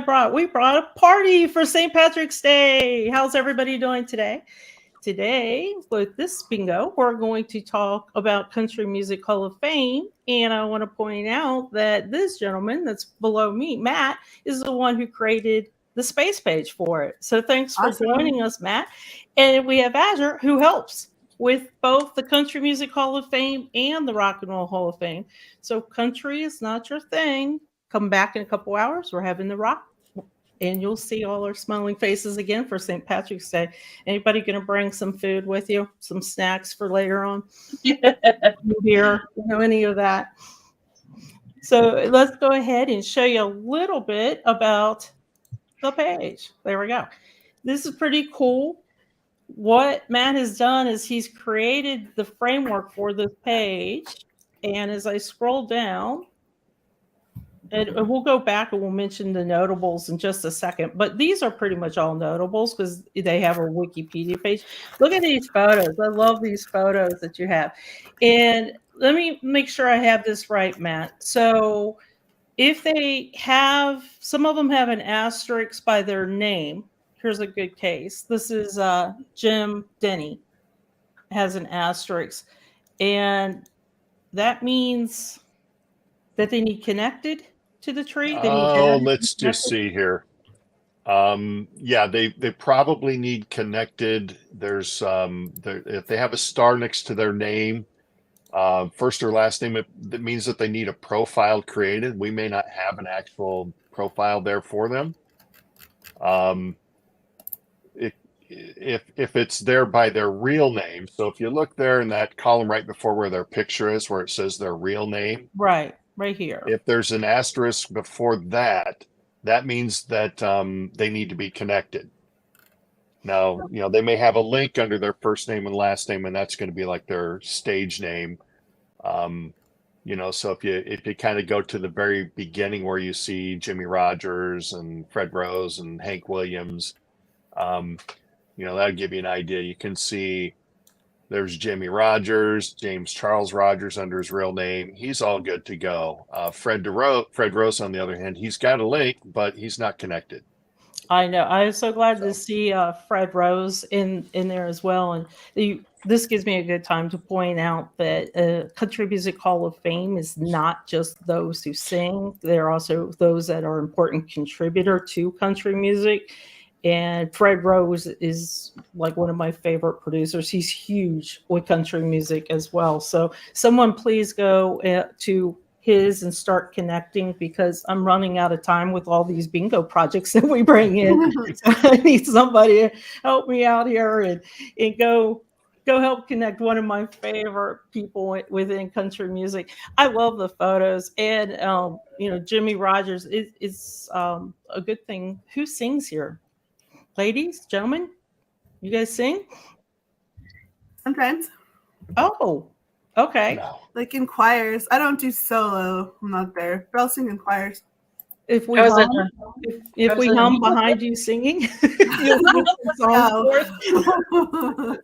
we brought a party for St. Patrick's Day. How's everybody doing today? Today, with this bingo, we're going to talk about Country Music Hall of Fame. And I want to point out that this gentleman that's below me, Matt, is the one who created the space page for it. So thanks for joining us, Matt. And we have Azure, who helps with both the Country Music Hall of Fame and the Rock and Roll Hall of Fame. So country is not your thing. Come back in a couple hours. We're having the rock, and you'll see all our smiling faces again for St. Patrick's Day. Anybody going to bring some food with you? Some snacks for later on? Beer, any of that? So let's go ahead and show you a little bit about the page. There we go. This is pretty cool. What Matt has done is he's created the framework for this page. And as I scroll down, and we'll go back and we'll mention the notables in just a second. But these are pretty much all notables because they have a Wikipedia page. Look at these photos. I love these photos that you have. And let me make sure I have this right, Matt. So if they have, some of them have an asterisk by their name. Here's a good case. This is Jim Denny. Has an asterisk. And that means that they need connected to the tree. Let's just see here. Yeah, they probably need connected. There's if they have a star next to their name, first or last name, that means that they need a profile created. We may not have an actual profile there for them. If it's there by their real name, so if you look there in that column right before where their picture is, where it says their real name, right here. If there's an asterisk before that, that means that they need to be connected. Now, they may have a link under their first name and last name, and that's going to be like their stage name. So if you kind of go to the very beginning where you see Jimmy Rogers and Fred Rose and Hank Williams, that'll give you an idea. You can see there's Jimmy Rogers, James Charles Rogers under his real name. He's all good to go. Fred Rose, on the other hand, he's got a link, but he's not connected. I know. I'm so glad to see Fred Rose in there as well. And this gives me a good time to point out that Country Music Hall of Fame is not just those who sing. There are also those that are important contributor to country music. And Fred Rose is like one of my favorite producers. He's huge with country music as well. So someone please go to his and start connecting, because I'm running out of time with all these bingo projects that we bring in. So I need somebody to help me out here and go help connect one of my favorite people within country music. I love the photos. And, Jimmy Rogers is a good thing. Who sings here? Ladies, gentlemen, you guys sing? Sometimes. Oh, okay. No. Like in choirs. I don't do solo. I'm not there. But I'll sing in choirs. If we hum behind you singing, you'll sing the song for us.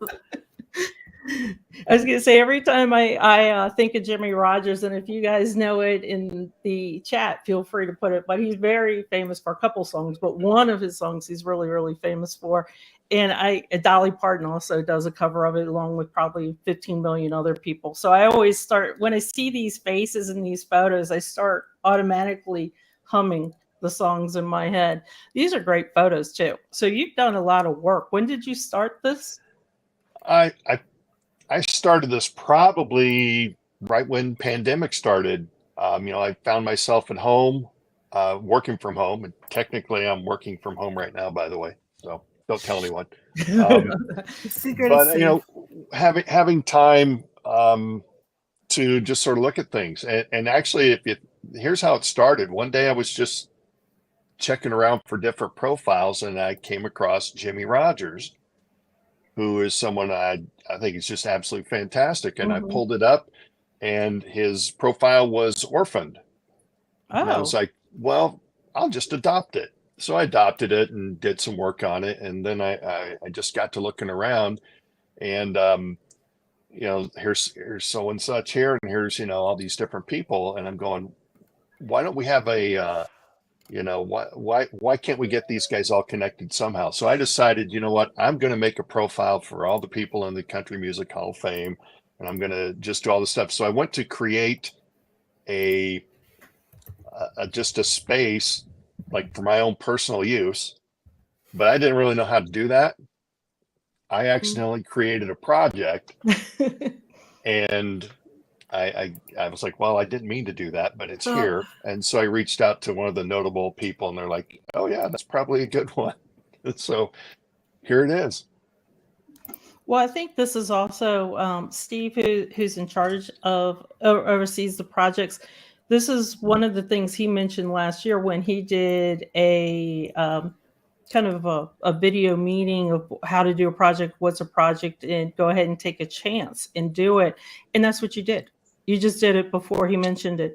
I was going to say, every time I think of Jimmy Rogers, and if you guys know it in the chat, feel free to put it, but he's very famous for a couple songs, but one of his songs he's really, really famous for. And Dolly Parton also does a cover of it, along with probably 15 million other people. So I always start, when I see these faces in these photos, I start automatically humming the songs in my head. These are great photos too. So you've done a lot of work. When did you start this? I started this probably right when pandemic started. I found myself at home, working from home, and technically I'm working from home right now, by the way. So don't tell anyone. But having time to just sort of look at things, and actually, here's how it started. One day I was just checking around for different profiles, and I came across Jimmy Rogers, who is someone I think is just absolutely fantastic. And I pulled it up, and his profile was orphaned. Oh. And I was like, well, I'll just adopt it. So I adopted it and did some work on it. And then I just got to looking around, and, here's so and such here, and here's, all these different people. And I'm going, why don't we have a why can't we get these guys all connected somehow? So I decided, you know what, I'm going to make a profile for all the people in the Country Music Hall of Fame, and I'm going to just do all this stuff. So I went to create just a space like for my own personal use, but I didn't really know how to do that. I accidentally created a project, and I was like, well, I didn't mean to do that, but it's here. And so I reached out to one of the notable people, and they're like, oh yeah, that's probably a good one. So here it is. Well, I think this is also Steve, who's in charge of oversees the projects. This is one of the things he mentioned last year when he did a kind of a video meeting of how to do a project, what's a project, and go ahead and take a chance and do it. And that's what you did. You just did it before he mentioned it.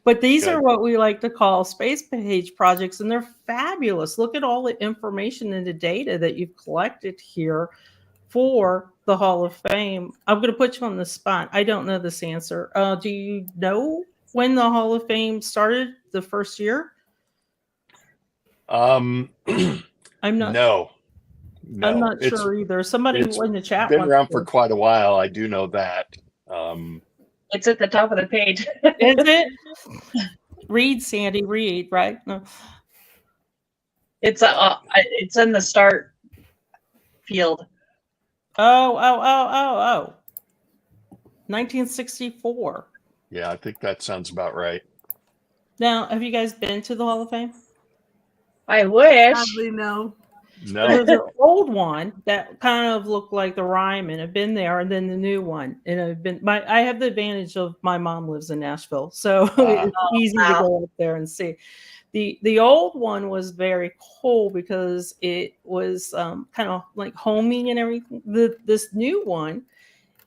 But these Good. are what we like to call space page projects, and they're fabulous. Look at all the information and the data that you've collected here for the Hall of Fame. I'm going to put you on the spot. I don't know this answer. Do you know when the Hall of Fame started, the first year? I'm not. No. I'm not sure either. Somebody it's in the chat been wants around to. for quite a while. I do know that. It's at the top of the page. Is it? Read, Sandy, read, right? No. It's in the start field. Oh. 1964. Yeah, I think that sounds about right. Now, have you guys been to the Hall of Fame? I wish. Sadly, no. No. There's an old one that kind of looked like the Ryman. I've been there, and then the new one. And I have the advantage of my mom lives in Nashville, so it's easy to go up there and see. The old one was very cool because it was kind of like homey and everything. This new one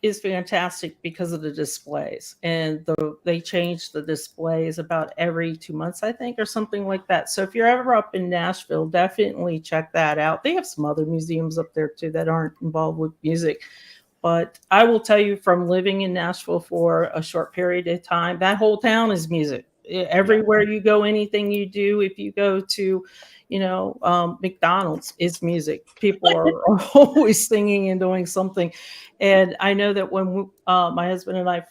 is fantastic because of the displays, and they change the displays about every 2 months, I think, or something like that. So if you're ever up in Nashville, definitely check that out. They have some other museums up there too that aren't involved with music. But I will tell you, from living in Nashville for a short period of time, that whole town is music. Everywhere you go, anything you do, if you go to, McDonald's, is music. People are always singing and doing something. And I know that when my husband and I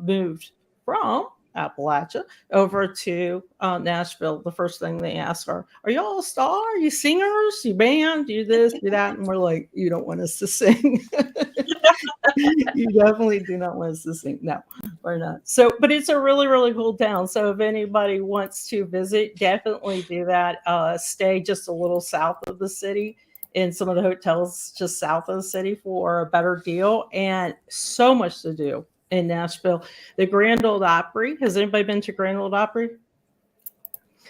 moved from Appalachia over to Nashville, the first thing they ask are y'all a star? Are you singers? You band? Do this, do that? And we're like, you don't want us to sing. You definitely do not want us to sing. No, we're not. So, but it's a really, really cool town. So if anybody wants to visit, definitely do that. Stay just a little south of the city in some of the hotels just south of the city for a better deal, and so much to do in Nashville. The Grand Ole Opry. Has anybody been to Grand Ole Opry?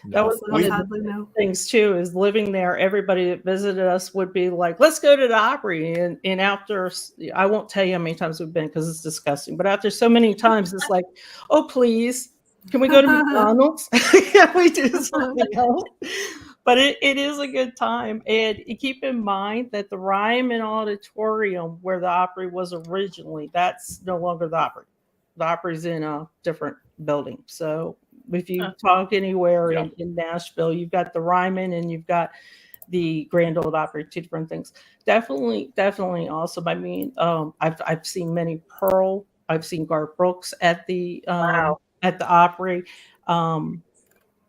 That was one of the things too, is living there. Everybody that visited us would be like, let's go to the Opry. And after, I won't tell you how many times we've been because it's disgusting, but after so many times, it's like, oh, please, can we go to McDonald's? Can we do something else? But it is a good time. And keep in mind that the Ryman Auditorium, where the Opry was originally, that's no longer the Opry. The Opry's in a different building. So if you talk anywhere in Nashville, you've got the Ryman and you've got the Grand Ole Opry, two different things. Definitely awesome. I mean, I've seen Minnie Pearl. I've seen Garth Brooks at the Opry.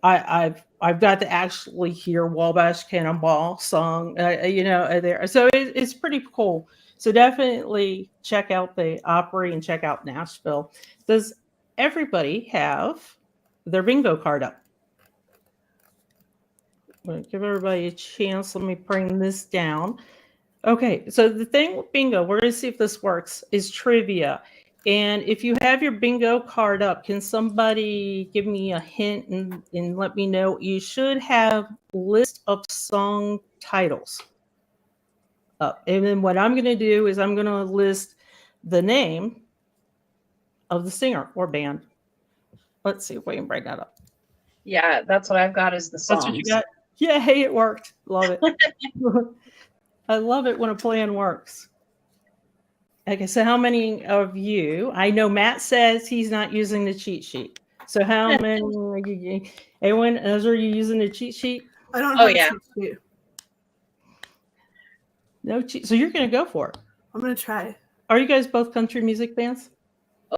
I've got to actually hear Wabash Cannonball sung, there. So it's pretty cool. So definitely check out the Opry and check out Nashville. Does everybody have their bingo card up? I'm going to give everybody a chance. Let me bring this down. Okay, so the thing with bingo, we're going to see if this works, is trivia. And if you have your bingo card up, can somebody give me a hint and let me know? You should have a list of song titles up. And then what I'm going to do is I'm going to list the name of the singer or band. Let's see if we can bring that up. Yeah, that's what I've got is the songs. That's what you got? Yeah, hey, it worked. Love it. I love it when a plan works. Okay, so how many of you? I know Matt says he's not using the cheat sheet. So how many? Eowyn, Ezra, are you using a cheat sheet? I don't Oh, have yeah. a cheat sheet. No cheat. So you're going to go for it. I'm gonna try. Are you guys both country music fans?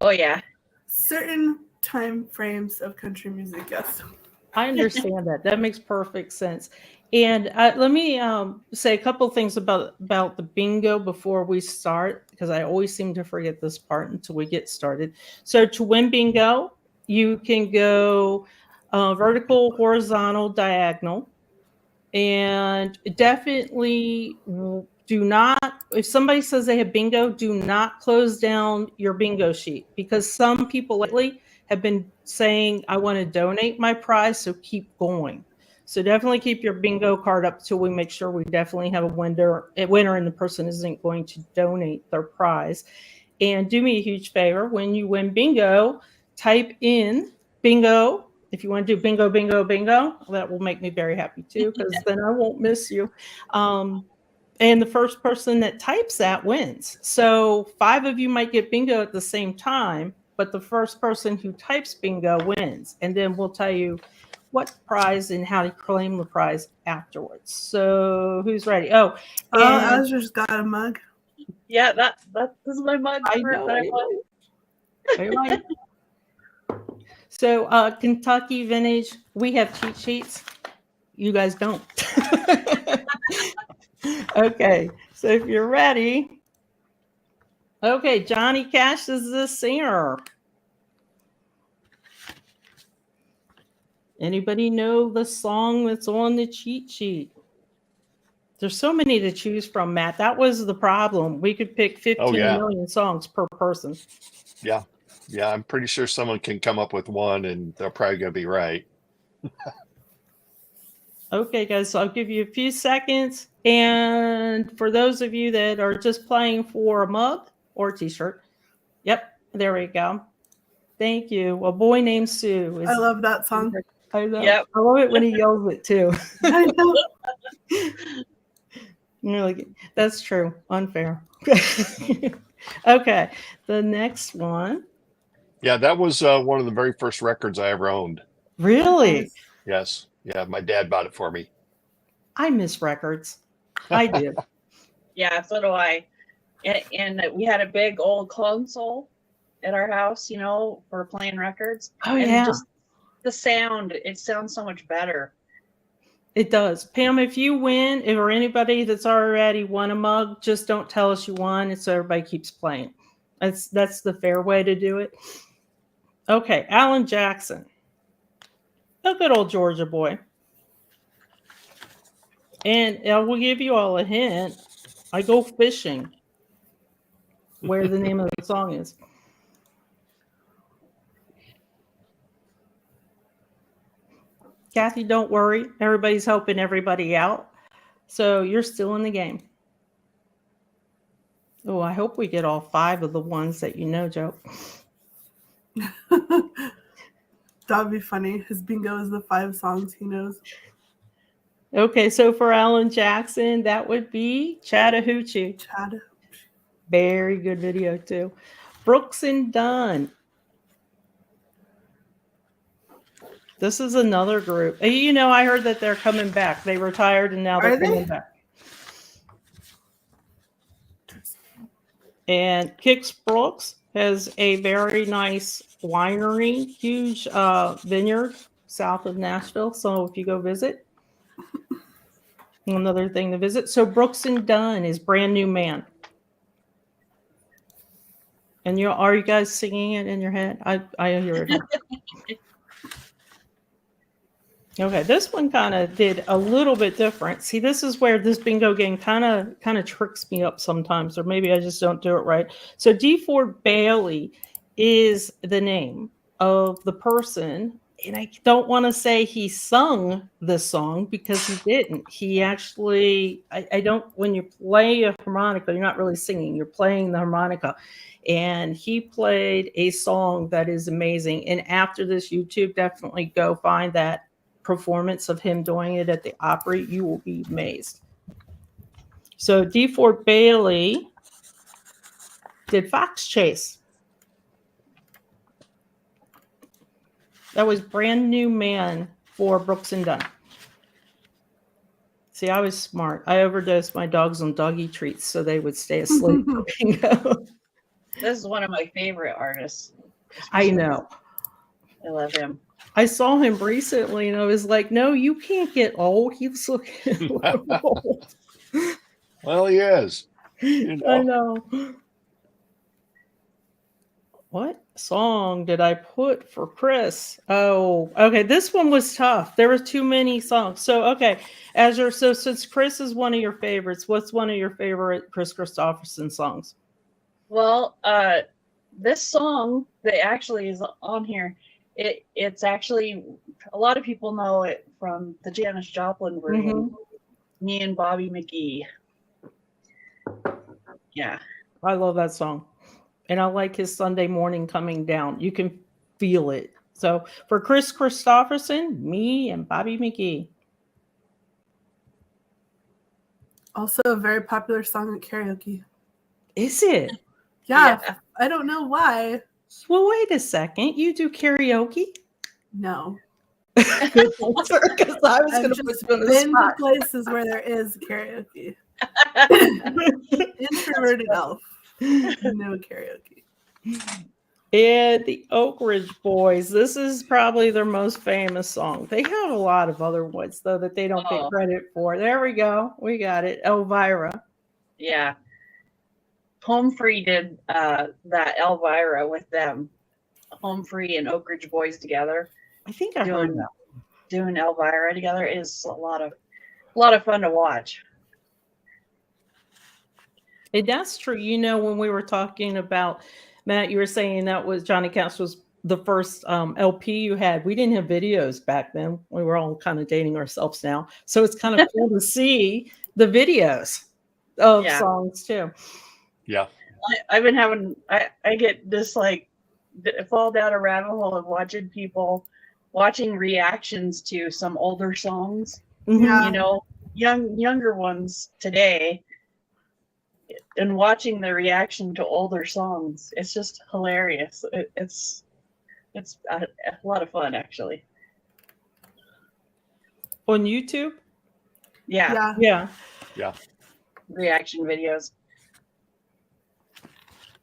Oh yeah. Certain time frames of country music, yes. I understand that. That makes perfect sense. And let me say a couple things about the bingo before we start, because I always seem to forget this part until we get started. So to win bingo, you can go vertical, horizontal, diagonal, and definitely do not, if somebody says they have bingo, do not close down your bingo sheet, because some people lately have been saying, I want to donate my prize, so keep going. So definitely keep your bingo card up till we make sure we definitely have a winner and the person isn't going to donate their prize. And do me a huge favor, when you win bingo, type in bingo. If you want to do bingo, bingo, bingo, that will make me very happy too, because then I won't miss you. And the first person that types that wins. So 5 of you might get bingo at the same time, but the first person who types bingo wins. And then we'll tell you what prize and how to claim the prize afterwards. So who's ready? Oh, and Ezra's got a mug. Yeah, this is my mug I for know. that I want. I like. So Kentucky vintage, we have cheat sheets. You guys don't. Okay, so if you're ready. Okay, Johnny Cash is the singer. Anybody know the song that's on the cheat sheet? There's so many to choose from, Matt. That was the problem. We could pick 15 million songs per person. Yeah. Yeah. I'm pretty sure someone can come up with one and they're probably going to be right. Okay, guys, so I'll give you a few seconds. And for those of you that are just playing for a mug or a t-shirt, yep, there we go. Thank you. A Boy Named Sue. I love that song. I know. Yep. I love it when he yells it too. I know. You're like, that's true. Unfair. Okay, the next one. Yeah, that was one of the very first records I ever owned. Really? Yes. Yeah, my dad bought it for me. I miss records. I do. Yeah, so do I. And we had a big old console at our house, for playing records. Oh, and yeah. just the sound, it sounds so much better. It does. Pam, if you win, or anybody that's already won a mug, just don't tell us you won, so everybody keeps playing. That's the fair way to do it. Okay, Alan Jackson. A good old Georgia boy. And I will give you all a hint. I go fishing. Where the name of the song is. Kathy, don't worry. Everybody's helping everybody out. So you're still in the game. Oh, I hope we get all 5 of the ones that you know, Joe. That'd be funny. His bingo is the 5 songs he knows. Okay, so for Alan Jackson, that would be Chattahoochee. Very good video, too. Brooks and Dunn. This is another group. I heard that they're coming back. They retired and now they're coming back. And Kix Brooks has a very nice winery, huge vineyard south of Nashville. So if you go visit, another thing to visit. So Brooks and Dunn is Brand New Man. And are you guys singing it in your head? I hear it. Okay, this one kind of did a little bit different. See, this is where this bingo game kind of tricks me up sometimes, or maybe I just don't do it right. So D. Ford Bailey is the name of the person, and I don't want to say he sung this song because he didn't. He actually, I don't, when you play a harmonica, you're not really singing, you're playing the harmonica. And he played a song that is amazing. And after this, YouTube, definitely go find that performance of him doing it at the Opry. You will be amazed. So D. Ford Bailey did Fox Chase. That was Brand New Man for Brooks and Dunn. See, I was smart. I overdosed my dogs on doggy treats so they would stay asleep for bingo. This is one of my favorite artists. I know. I love him. I saw him recently and I was like, no, you can't get old. He was looking old. Well, he is. You know. I know. What song did I put for Chris? Oh, okay. This one was tough. There were too many songs. So, okay. So since Chris is one of your favorites, what's one of your favorite Chris Christopherson songs? Well, this song that actually is on here, it's actually, a lot of people know it from the Janis Joplin version, Me and Bobby McGee. Yeah. I love that song. And I like his Sunday Morning Coming Down. You can feel it. So for Chris Christopherson, Me and Bobby McGee. Also a very popular song at karaoke. Is it? Yeah. I don't know why. Well, wait a second. You do karaoke? No. Good answer, because I was going to put you on the been to spot. places where there is karaoke. Introverted elf. No karaoke. And the Oak Ridge Boys. This is probably their most famous song. They have a lot of other ones, though, that they don't get credit for. There we go. We got it. Elvira. Yeah. Home Free did that Elvira with them. Home Free and Oak Ridge Boys together. I think I heard that. Doing Elvira together is a lot of fun to watch. And that's true. You know, when we were talking about, Matt, you were saying that was Johnny Cash was the first LP you had. We didn't have videos back then. We were all kind of dating ourselves now. So it's kind of cool to see the videos of songs too. Yeah. I've been having, I get this like, fall down a rabbit hole of watching reactions to some older songs. Yeah. You know, younger ones today. And watching the reaction to older songs, it's just hilarious. It's a lot of fun, actually. On YouTube? Yeah. Reaction videos.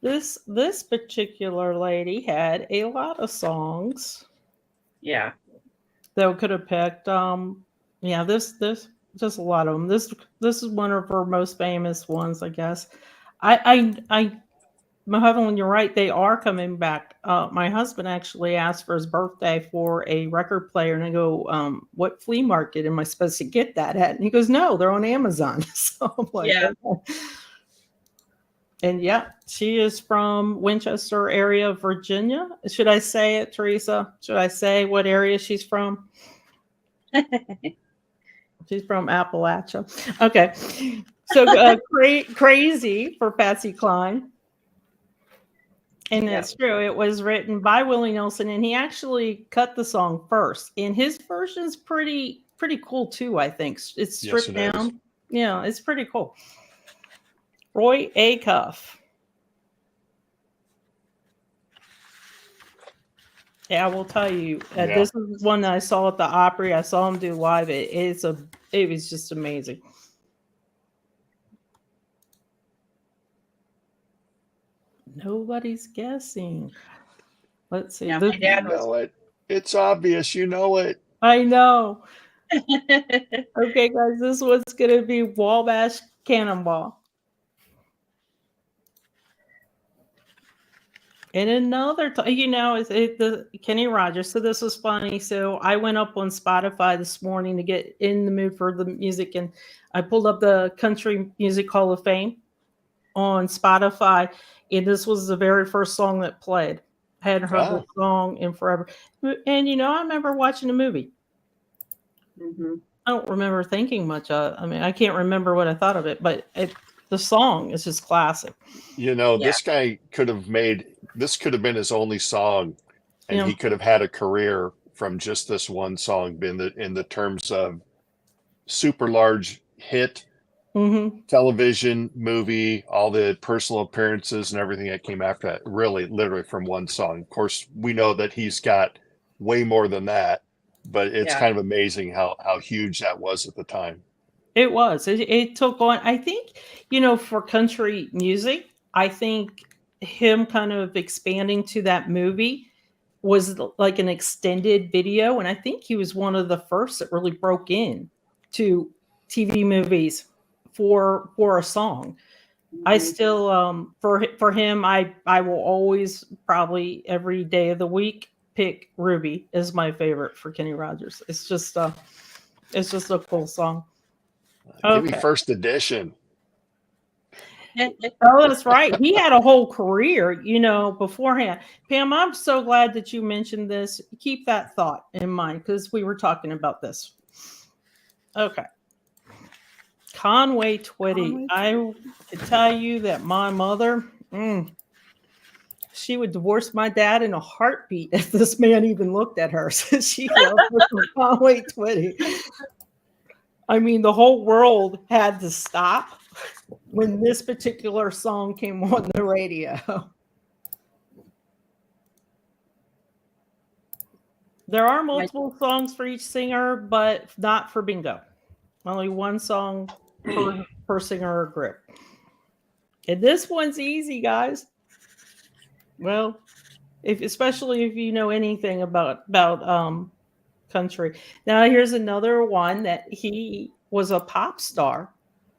This particular lady had a lot of songs. Yeah. That we could have picked. This just a lot of them. This is one of her most famous ones, I guess. When you're right, they are coming back. My husband actually asked for his birthday for a record player, and I go, "What flea market am I supposed to get that at?" And he goes, "No, they're on Amazon." So I'm like, yeah. Okay. And yeah, she is from Winchester area of Virginia. Should I say it, Teresa? Should I say what area she's from? She's from Appalachia. Okay. So Crazy for Patsy Cline. And that's true. It was written by Willie Nelson, and he actually cut the song first. And his version's pretty cool too, I think. It's stripped down. Is. Yeah, it's pretty cool. Roy Acuff. Yeah, I will tell you. This is one that I saw at the Opry. I saw him do live. It was just amazing. Nobody's guessing. Let's see. Yeah, my dad know it. It's obvious. You know it. I know. Okay, guys, this one's gonna be Wabash Cannonball. And another, the Kenny Rogers. So this was funny. So I went up on Spotify this morning to get in the mood for the music, and I pulled up the Country Music Hall of Fame on Spotify, and this was the very first song that played. I hadn't heard the song in forever. And I remember watching the movie. Mm-hmm. I don't remember thinking much of it. I mean, I can't remember what I thought of it, but the song is just classic. This guy could have been his only song, and he could have had a career from just this one song in the terms of super large hit, television, movie, all the personal appearances and everything that came after that, really literally from one song. Of course, we know that he's got way more than that. But it's Yeah. kind of amazing how huge that was at the time. It was. It took on, I think, for country music, I think him kind of expanding to that movie was like an extended video. And I think he was one of the first that really broke in to TV movies for a song. I still, for him, I will always, probably every day of the week, pick Ruby as my favorite for Kenny Rogers. It's just a cool song. Give me Okay. First Edition. Oh, that's right. He had a whole career, beforehand. Pam, I'm so glad that you mentioned this. Keep that thought in mind because we were talking about this. Okay. Conway Twitty. I can tell you that my mother, she would divorce my dad in a heartbeat if this man even looked at her. So she loved Conway Twitty. I mean, the whole world had to stop when this particular song came on the radio. There are multiple songs for each singer, but not for bingo. Only one song per singer or group. And this one's easy, guys. Well, especially if you know anything about country. Now, here's another one that he was a pop star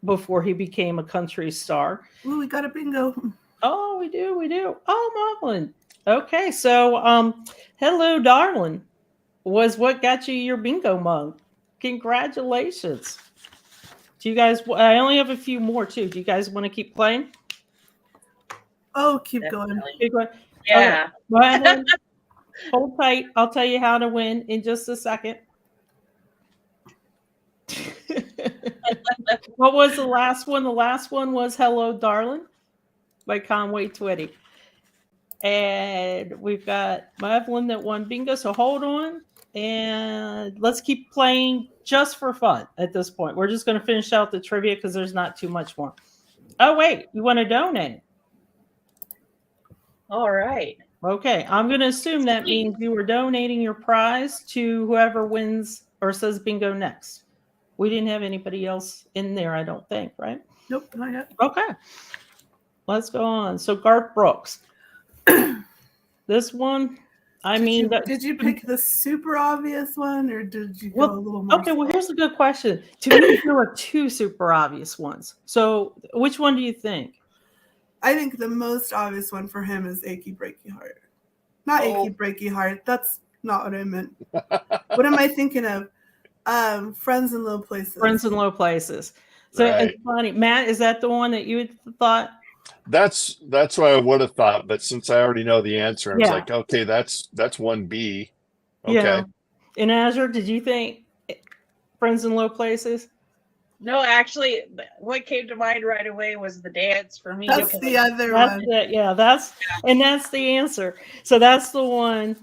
before he became a country star. Ooh, we got a bingo. Oh, we do. Oh, Marlon. Okay, so Hello, Darling was what got you your bingo mug. Congratulations. Do you guys, I only have a few more too. Do you guys want to keep playing? Oh, keep going. Keep going. Yeah. Well, hold tight. I'll tell you how to win in just a second. What was the last one? The last one was Hello, Darling by Conway Twitty. And we've got Evelyn that won bingo. So hold on. And let's keep playing just for fun at this point. We're just going to finish out the trivia because there's not too much more. Oh, wait. You want to donate? All right. Okay. I'm going to assume that means you were donating your prize to whoever wins or says bingo next. We didn't have anybody else in there, I don't think, right? Nope, not yet. Okay. Let's go on. So Garth Brooks. This one, did you pick the super obvious one or did you go a little more? Okay, well, here's a good question. To me, there were two super obvious ones. So which one do you think? I think the most obvious one for him is Achy Breaky Heart. Not Achy Breaky Heart. That's not what I meant. What am I thinking of? Friends in Low Places. Friends in Low Places. So Right. It's funny. Matt, is that the one that you thought? That's what I would have thought, but since I already know the answer, I was Yeah. like, okay, that's 1B. Okay. Yeah. And Azure, did you think Friends in Low Places? No, actually, what came to mind right away was the dance for me. That's the other That's one. it. Yeah, that's the answer. So that's the one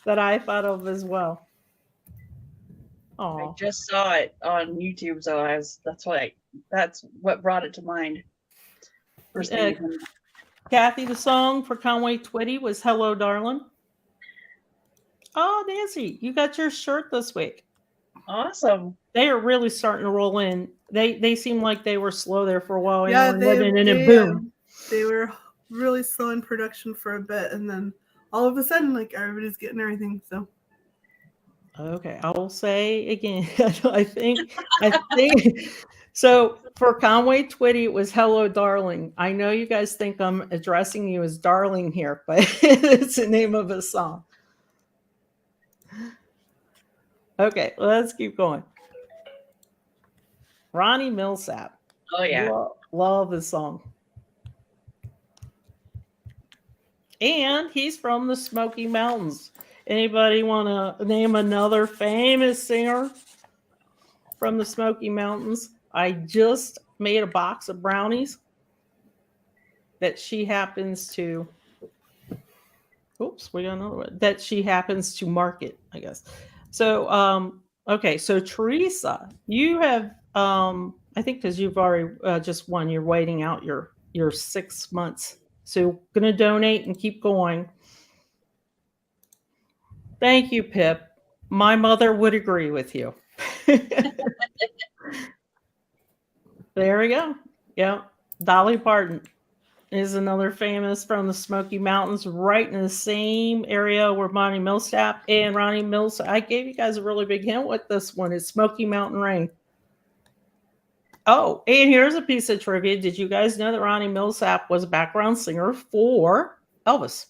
that I thought of as well. I Oh, just saw it on YouTube, so that's what brought it to mind. First thing. Kathy, the song for Conway Twitty was Hello, Darling. Oh, Nancy, you got your shirt this week. Awesome. They are really starting to roll in. They seem like they were slow there for a while. Yeah, and then boom. They were really slow in production for a bit, and then all of a sudden, like everybody's getting everything. So Okay, I will say again. I think so. For Conway Twitty, it was Hello, Darling. I know you guys think I'm addressing you as darling here, but it's the name of a song. Okay, let's keep going. Ronnie Millsap. Oh yeah. Love this song. And he's from the Smoky Mountains. Anybody want to name another famous singer from the Smoky Mountains? I just made a box of brownies that she happens to. Oops, we got another one that she happens to market, I guess. So, okay. So Teresa, you have, I think because you've already just won, you're waiting out your 6 months. So going to donate and keep going. Thank you, Pip. My mother would agree with you. There we go. Yep. Dolly Parton is another famous from the Smoky Mountains, right in the same area where Ronnie Millsap and Ronnie Mills. I gave you guys a really big hint with this one. It's Smoky Mountain Rain. Oh, and here's a piece of trivia. Did you guys know that Ronnie Millsap was a background singer for Elvis?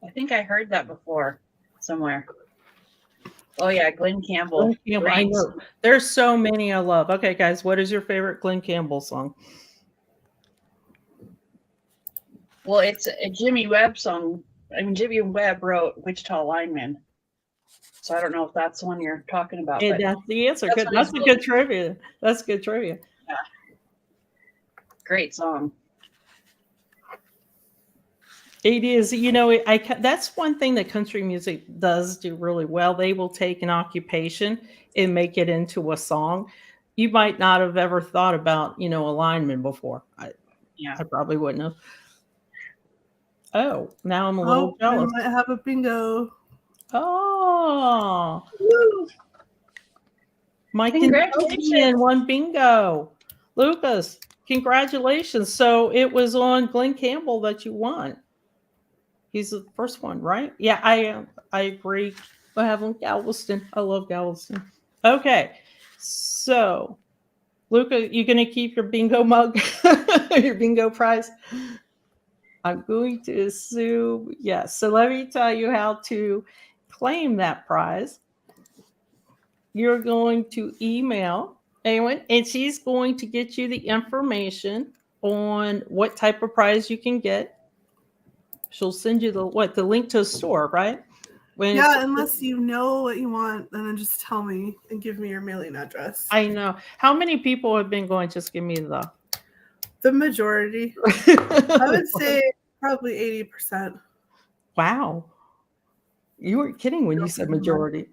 I think I heard that before somewhere. Oh yeah, Glenn Campbell. Glenn Campbell, I know. There's so many I love. Okay, guys, what is your favorite Glenn Campbell song? Well, it's a Jimmy Webb song. I mean, Jimmy Webb wrote Wichita Lineman. So I don't know if that's the one you're talking about. And But that's the answer. that's Good. That's a good trivia. That's good trivia. yeah. Great song. It is, you know, that's one thing that country music does do really well. They will take an occupation and make it into a song. You might not have ever thought about, you know, a lineman before. I probably wouldn't have. Oh, now I'm a little jealous. We might have a bingo. Oh, my Congratulations. one bingo. Lucas, congratulations. So it was on Glenn Campbell that you won. He's the first one, right? Yeah, I agree. I have Galveston. I love Galveston. Okay, so Luca, you gonna keep your bingo mug, your bingo prize? I'm going to assume yes. So let me tell you how to claim that prize. You're going to email Eowyn, and she's going to get you the information on what type of prize you can get. She'll send you the link to a store, right? Unless you know what you want, then just tell me and give me your mailing address. I know. How many people have been going? Just give me the majority. I would say probably 80%. Wow. You weren't kidding when you said majority.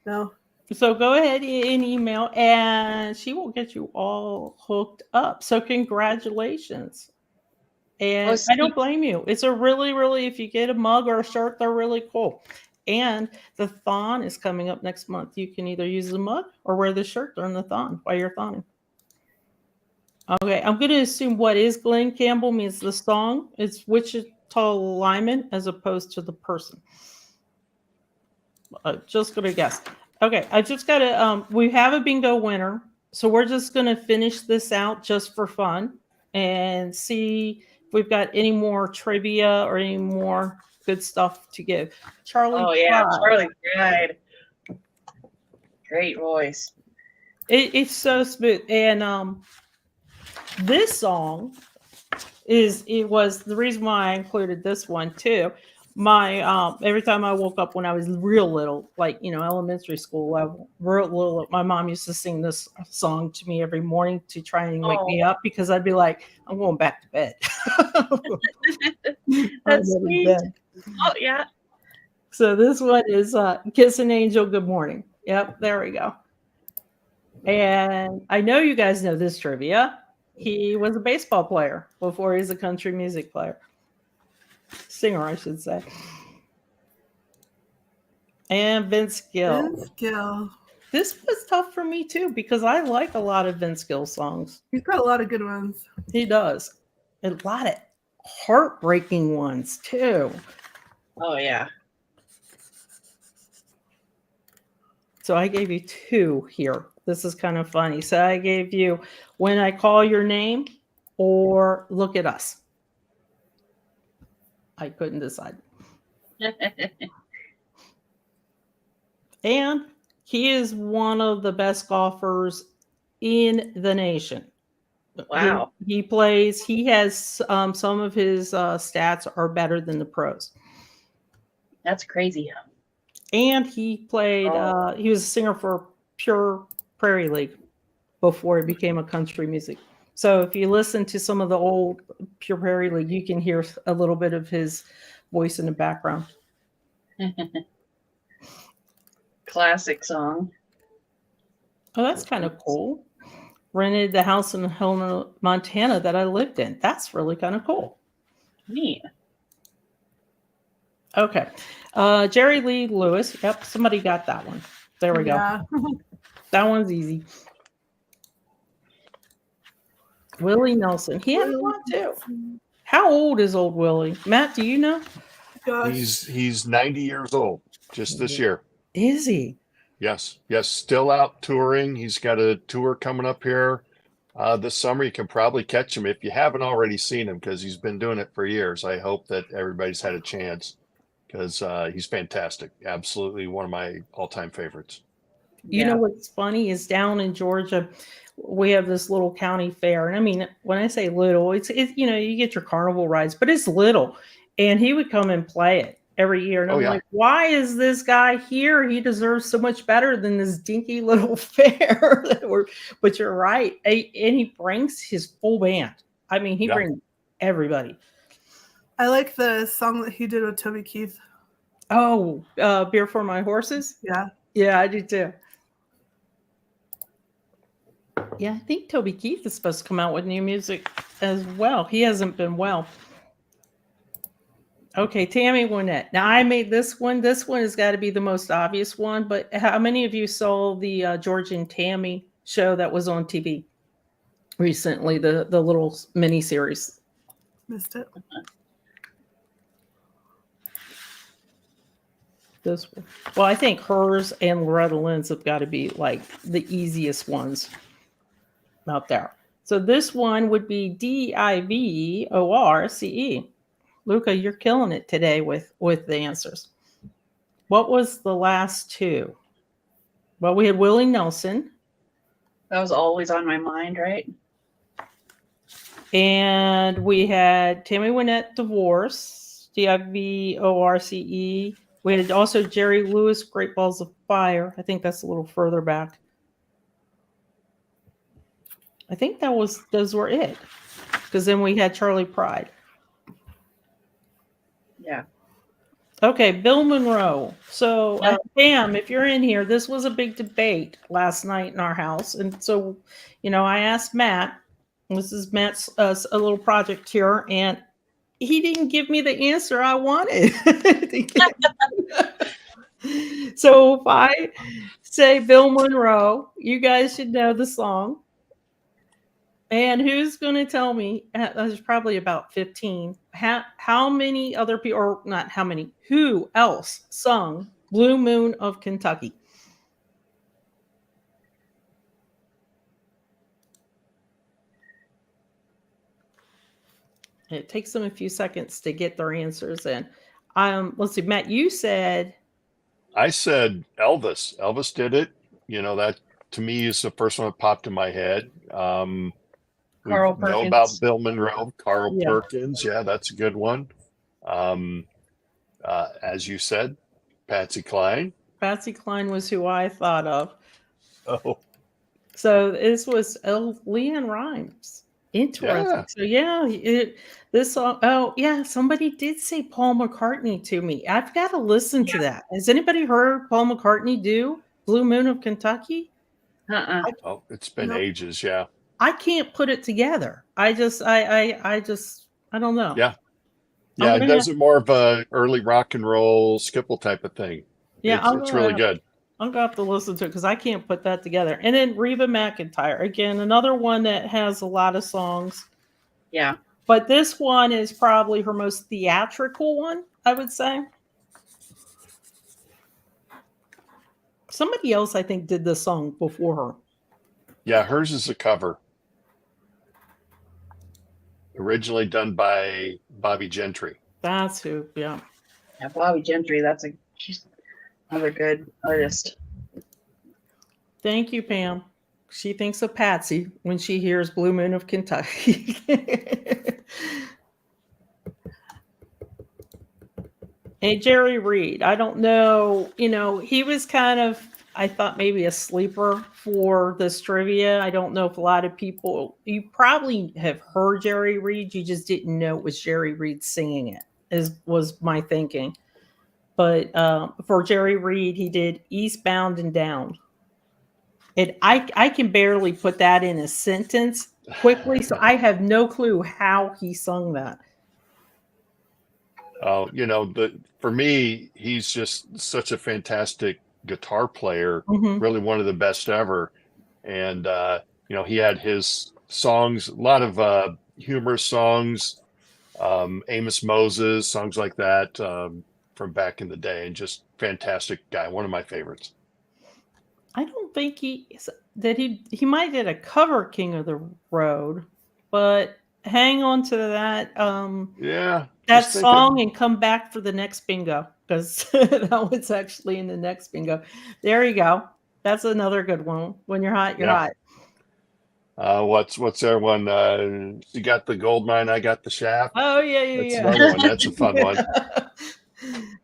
No. So go ahead and email, and she will get you all hooked up. So congratulations. And I don't blame you. It's a really, really, if you get a mug or a shirt, they're really cool. And the thon is coming up next month. You can either use the mug or wear the shirt during the thon while you're thawing. Okay, I'm going to assume what is Glenn Campbell means the song. It's Wichita Lineman as opposed to the person. Just going to guess. Okay, I just got to, we have a bingo winner. So we're just going to finish this out just for fun and see if we've got any more trivia or any more good stuff to give. Charlie. Oh, yeah, Charlie cried. Great voice. It's so smooth. And this song was the reason why I included this one too. My every time I woke up when I was real little, like, you know, elementary school, my mom used to sing this song to me every morning to try and wake me up, because I'd be like, I'm going back to bed. That's sweet. Bed. Oh yeah. So this one is Kiss an Angel Good Morning. Yep, there we go. And I know you guys know this trivia. He was a baseball player before he's a country music player. Singer, I should say. And Vince Gill. Vince Gill. This was tough for me too, because I like a lot of Vince Gill songs. He's got a lot of good ones. He does. A lot of heartbreaking ones too. Oh yeah. So I gave you two here. This is kind of funny. So I gave you When I Call Your Name or Look at Us. I couldn't decide. And he is one of the best golfers in the nation. Wow. He plays, he has some of his stats are better than the pros. That's crazy. And he played, he was a singer for Pure Prairie League before he became a country music. So if you listen to some of the old Pure Prairie League, you can hear a little bit of his voice in the background. Classic song. Oh, that's kind of cool. Rented the house in Helena, Montana that I lived in. That's really kind of cool. Neat. Okay. Jerry Lee Lewis. Yep, somebody got that one. There we Yeah. go. That one's easy. Willie Nelson. He had one too. How old is old Willie? Matt, do you know? Gosh. He's 90 years old just this year. Is he? Yes, still out touring. He's got a tour coming up here this summer. You can probably catch him if you haven't already seen him, because he's been doing it for years. I hope that everybody's had a chance, because he's fantastic. Absolutely one of my all-time favorites. You know what's funny is down in Georgia, we have this little county fair. And I mean, when I say little, it's you get your carnival rides, but it's little. And he would come and play it every year. And I'm like, why is this guy here? He deserves so much better than this dinky little fair. But you're right. And he brings his full band. I mean, he brings everybody. I like the song that he did with Toby Keith. Oh, Beer for My Horses? Yeah. Yeah, I do too. Yeah, I think Toby Keith is supposed to come out with new music as well. He hasn't been well. Okay, Tammy Wynette. Now, I made this one. This one has got to be the most obvious one. But how many of you saw the George and Tammy show that was on TV recently, the little mini series? Missed it. This one. Well, I think hers and Loretta Lynn's have got to be like the easiest ones out there. So this one would be Divorce. Luca, you're killing it today with the answers. What was the last two? Well, we had Willie Nelson. That was always on my mind, right? And we had Tammy Wynette, Divorce, Divorce. We had also Jerry Lewis, Great Balls of Fire. I think that's a little further back. I think those were it. Because then we had Charlie Pride. Yeah. Okay, Bill Monroe. So, Pam, if you're in here, this was a big debate last night in our house. And so, I asked Matt, this is Matt's a little project here, and he didn't give me the answer I wanted. So if I say Bill Monroe, you guys should know the song. And who's going to tell me? There's probably about 15. How many other people, or not how many, who else sung Blue Moon of Kentucky? It takes them a few seconds to get their answers in. Let's see, Matt, you said. I said Elvis. Elvis did it. That to me is the first one that popped in my head. We know about Bill Monroe, Carl Perkins. Yeah, that's a good one. As you said, Patsy Cline. Patsy Cline was who I thought of. Oh. So this was Leanne Rimes. Interesting. Yeah. So this song. Oh yeah, somebody did say Paul McCartney to me. I've got to listen to that. Has anybody heard Paul McCartney do Blue Moon of Kentucky? It's been ages. Yeah. I can't put it together. I don't know. Yeah. Yeah, it does it more of a early rock and roll skipple type of thing. Yeah, it's really good. I'm gonna have to listen to it because I can't put that together. And then Reba McEntire, again, another one that has a lot of songs. Yeah. But this one is probably her most theatrical one, I would say. Somebody else, I think, did this song before her. Yeah, hers is a cover. Originally done by Bobby Gentry. That's who, yeah. Yeah, Bobby Gentry, she's another good artist. Thank you, Pam. She thinks of Patsy when she hears Blue Moon of Kentucky. Hey, Jerry Reed, I don't know, he was kind of, I thought maybe a sleeper for this trivia. I don't know if a lot of people, you probably have heard Jerry Reed, you just didn't know it was Jerry Reed singing it, was my thinking. But for Jerry Reed, he did Eastbound and Down. And I can barely put that in a sentence quickly, so I have no clue how he sung that. For me, he's just such a fantastic guitar player, Mhm. really one of the best ever. And, he had his songs, a lot of humorous songs, Amos Moses, songs like that from back in the day, and just fantastic guy, one of my favorites. I don't think he might did a cover King of the Road, but hang on to Yeah, that just thinking. song and come back for the next bingo, because that was actually in the next bingo. There you go. That's another good one. When you're hot, you're Yeah. hot. What's their one? You got the gold mine, I got the shaft. Oh yeah, That's yeah. another one. That's a fun one.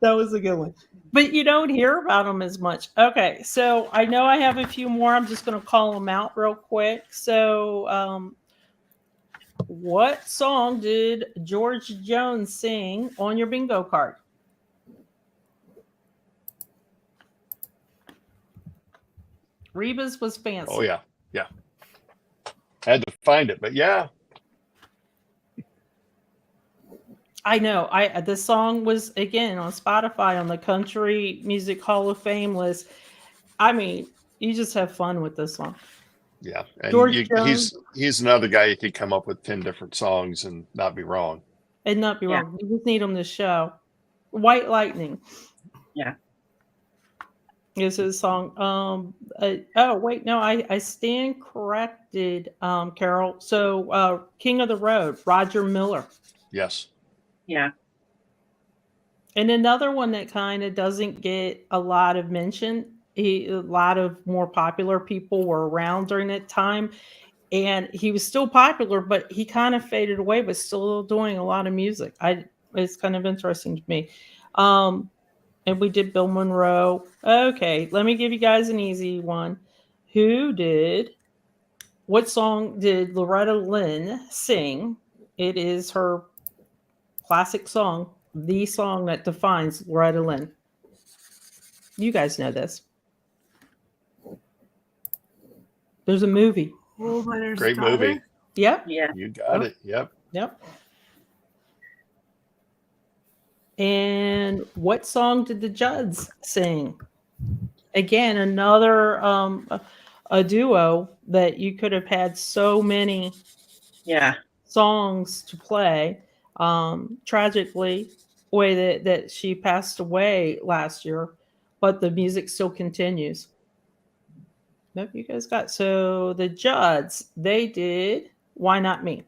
That was a good one. But you don't hear about them as much. Okay, so I know I have a few more. I'm just going to call them out real quick. So, what song did George Jones sing on your bingo card? Reba's was fancy. Oh yeah, yeah. Had to find it, but yeah. I know. The song was again on Spotify on the Country Music Hall of Fame list. I mean, you just have fun with this one. Yeah, and George Jones, he's another guy you could come up with 10 different songs and not be wrong. and not be Yeah. wrong. You just need him to show. White Lightning. Yeah. Is his song. Oh wait, no, I stand corrected, Carol. So King of the Road, Roger Miller. Yes. Yeah. And another one that kind of doesn't get a lot of mention. A lot of more popular people were around during that time, and he was still popular, but he kind of faded away, but still doing a lot of music. It's kind of interesting to me. And we did Bill Monroe. Okay, let me give you guys an easy one. What song did Loretta Lynn sing? It is her classic song, the song that defines Loretta Lynn. You guys know this. There's a movie. Coal Miner's Great Daughter. movie. Yep. Yeah. You got it. Yep. Yep. And what song did the Judds sing? Again, another a duo that you could have had so many songs to play. Tragically, way that she passed away last year, but the music still continues. Nope, you guys got. So the Judds, they did Why Not Me?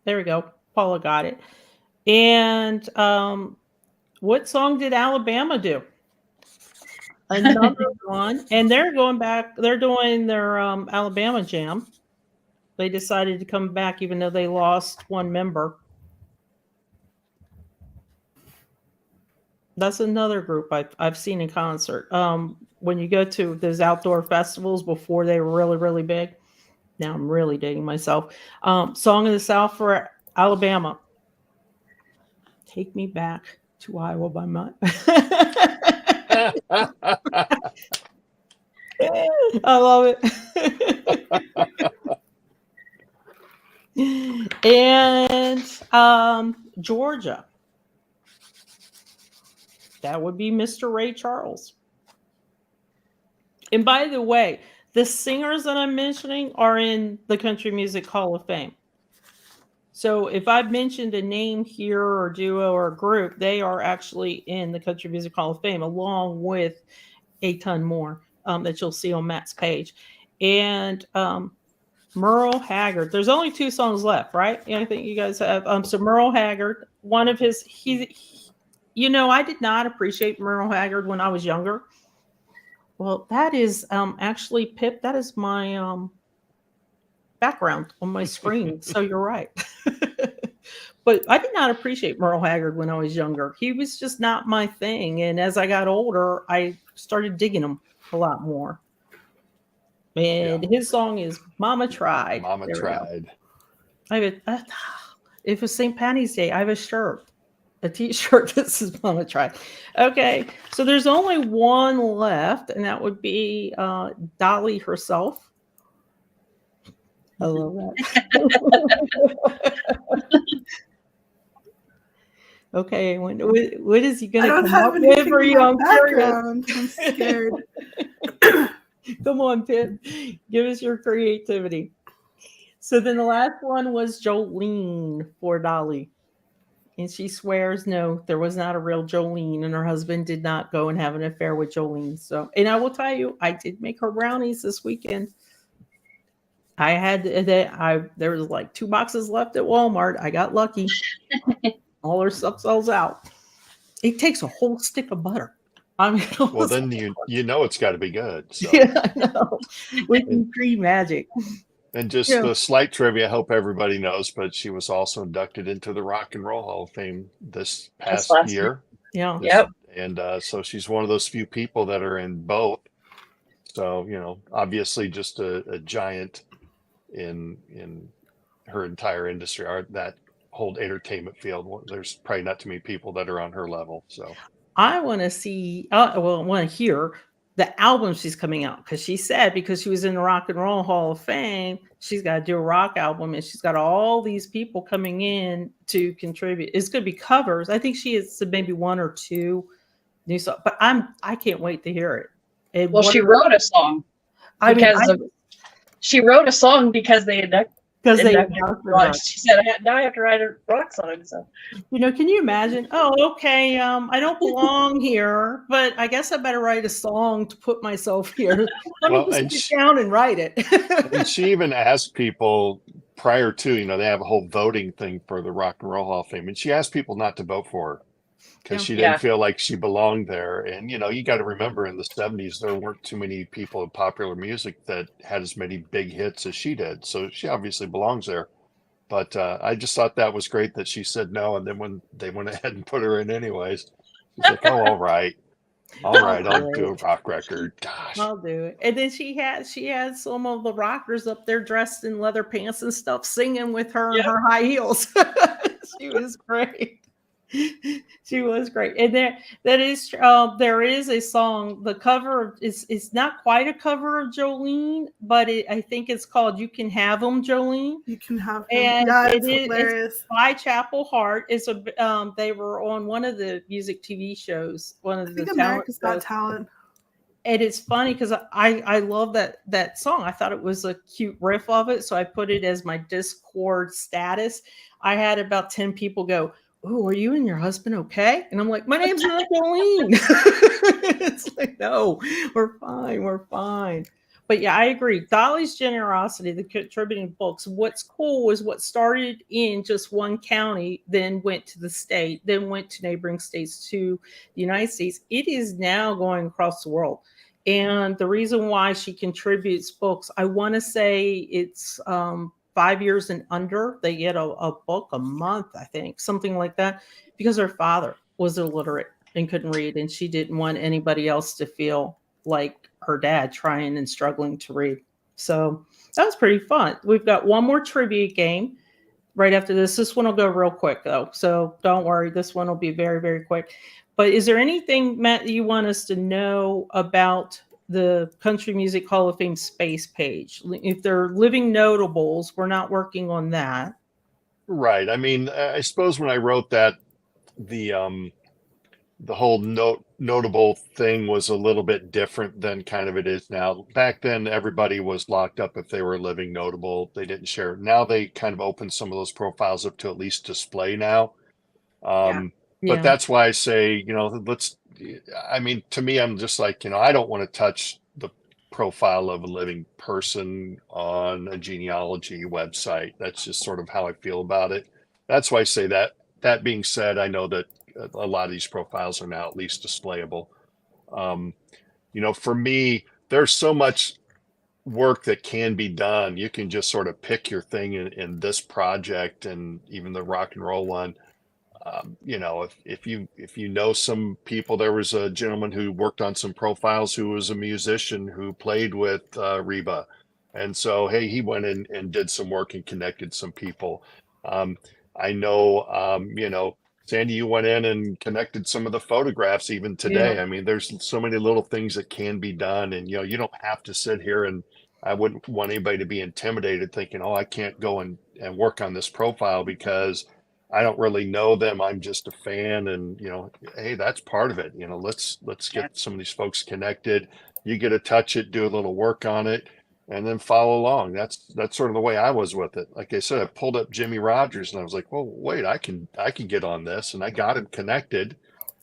There we go. Paula got it. And what song did Alabama do? Another one. And they're going back. They're doing their Alabama Jam. They decided to come back even though they lost one member. That's another group I've seen in concert. When you go to those outdoor festivals before they were really, really big. Now I'm really dating myself. Song of the South for Alabama. Take Me Back to Iowa by my. I love it. And Georgia. That would be Mr. Ray Charles. And by the way, the singers that I'm mentioning are in the Country Music Hall of Fame. So if I've mentioned a name here or duo or group, they are actually in the Country Music Hall of Fame, along with a ton more that you'll see on Matt's page. And Merle Haggard. There's only 2 songs left, right? I think you guys have. So Merle Haggard, one of his, I did not appreciate Merle Haggard when I was younger. Well, that is actually, Pip, that is my background on my screen. So you're right. But I did not appreciate Merle Haggard when I was younger. He was just not my thing. And as I got older, I started digging him a lot more. And his song is Mama Tried. Mama Tried. If it's St. Patty's Day, I have a shirt. A t-shirt that says Mama Tried. Okay, so there's only one left, and that would be Dolly herself. I love that. Okay, what is he I gonna don't come have up with anything for in you? my I'm curious. background. I'm scared. Come on, Pip. Give us your creativity. So then the last one was Jolene for Dolly. And she swears no, there was not a real Jolene, and her husband did not go and have an affair with Jolene. So, and I will tell you, I did make her brownies this weekend. I had there was like 2 boxes left at Walmart. I got lucky. All her stuff sells out. It takes a whole stick of butter. I mean, Well, then you know it's got to be good. So. yeah, I know. WikiTree's magic. And just Yeah. the slight trivia, I hope everybody knows, but she was also inducted into the Rock and Roll Hall of Fame this past last year. Yeah. Yep. And so she's one of those few people that are in both. So, obviously just a giant in her entire industry, that whole entertainment field. There's probably not too many people that are on her level. So I want to see, I want to hear the album she's coming out, because she said because she was in the Rock and Roll Hall of Fame, she's got to do a rock album, and she's got all these people coming in to contribute. It's going to be covers. I think she has maybe 1 or 2 new songs, but I can't wait to hear it. And Well, she wrote a song she wrote a song because they inducted rock. She said, now I have to write a rock song. So, can you imagine? Oh, okay. I don't belong here, but I guess I better write a song to put myself here. Let me just sit down and write it. And she even asked people prior to, they have a whole voting thing for the Rock and Roll Hall of Fame, and she asked people not to vote for her because she didn't feel like she belonged there. And, you got to remember in the 70s, there weren't too many people in popular music that had as many big hits as she did. So she obviously belongs there. But I just thought that was great that she said no. And then when they went ahead and put her in anyways, she's like, oh, all right, I'll do a rock record. Gosh. I'll do it. And then she had some of the rockers up there dressed in leather pants and stuff, singing with her in her high heels. She was great. She was great. And there is a song. The cover is not quite a cover of Jolene, but I think it's called "You Can Have 'Em, Jolene." You can have him. And it's hilarious. It's by Chapel Hart. It's they were on one of the music TV shows. One of the America's Got Talent. And it's funny because I love that song. I thought it was a cute riff of it, so I put it as my Discord status. I had about 10 people go, "Oh, are you and your husband okay?" And I'm like, "My name's not Jolene." It's like, no, we're fine. But yeah, I agree. Dolly's generosity, the contributing books. What's cool is what started in just one county, then went to the state, then went to neighboring states, to the United States. It is now going across the world. And the reason why she contributes books, I want to say it's 5 years and under, they get a book a month, I think, something like that, because her father was illiterate and couldn't read, and she didn't want anybody else to feel like her dad trying and struggling to read. So that was pretty fun. We've got one more trivia game right after this. This one will go real quick, though, so don't worry. This one will be very, very quick. But is there anything, Matt, that you want us to know about the Country Music Hall of Fame space page? If they're living notables, we're not working on that. Right. I mean, I suppose when I wrote that, the whole notable thing was a little bit different than kind of it is now. Back then, everybody was locked up if they were a living notable. They didn't share. Now they kind of open some of those profiles up to at least display now. But that's why I say, to me, I'm just like, I don't want to touch the profile of a living person on a genealogy website. That's just sort of how I feel about it. That's why I say that. That being said, I know that a lot of these profiles are now at least displayable. For me, there's so much work that can be done. You can just sort of pick your thing in this project, and even the rock and roll one. If you know some people, there was a gentleman who worked on some profiles who was a musician who played with Reba. And so, hey, he went in and did some work and connected some people. I know, Sandy, you went in and connected some of the photographs even today. Yeah. I mean, there's so many little things that can be done, and, you don't have to sit here, and I wouldn't want anybody to be intimidated thinking, oh, I can't go and work on this profile because I don't really know them. I'm just a fan, and hey, that's part of it. Let's get some of these folks connected. You get to touch it, do a little work on it, and then follow along. That's sort of the way I was with it. Like I said, I pulled up Jimmy Rogers, and I was like, well, wait, I can get on this, and I got him connected.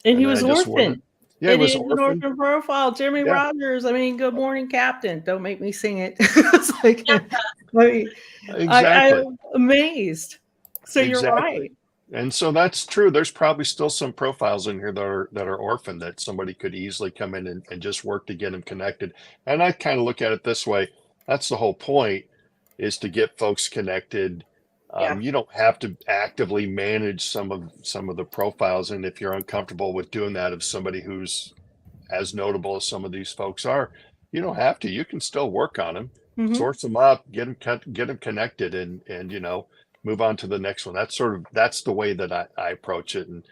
And he then was I just orphan. Yeah, It it was is an orphan. orphan profile. Jimmy Yeah. Rogers. I mean, good morning, Captain. Don't make me sing it. It's like, I mean, Exactly. I'm amazed. So you're right. And so that's true. There's probably still some profiles in here that are orphaned that somebody could easily come in and just work to get them connected. And I kind of look at it this way. That's the whole point, is to get folks connected. Yeah. You don't have to actively manage some of the profiles. And if you're uncomfortable with doing that of somebody who's as notable as some of these folks are, you don't have to. You can still work on them, Mhm. source them up, get them connected, and move on to the next one. That's the way that I approach it. And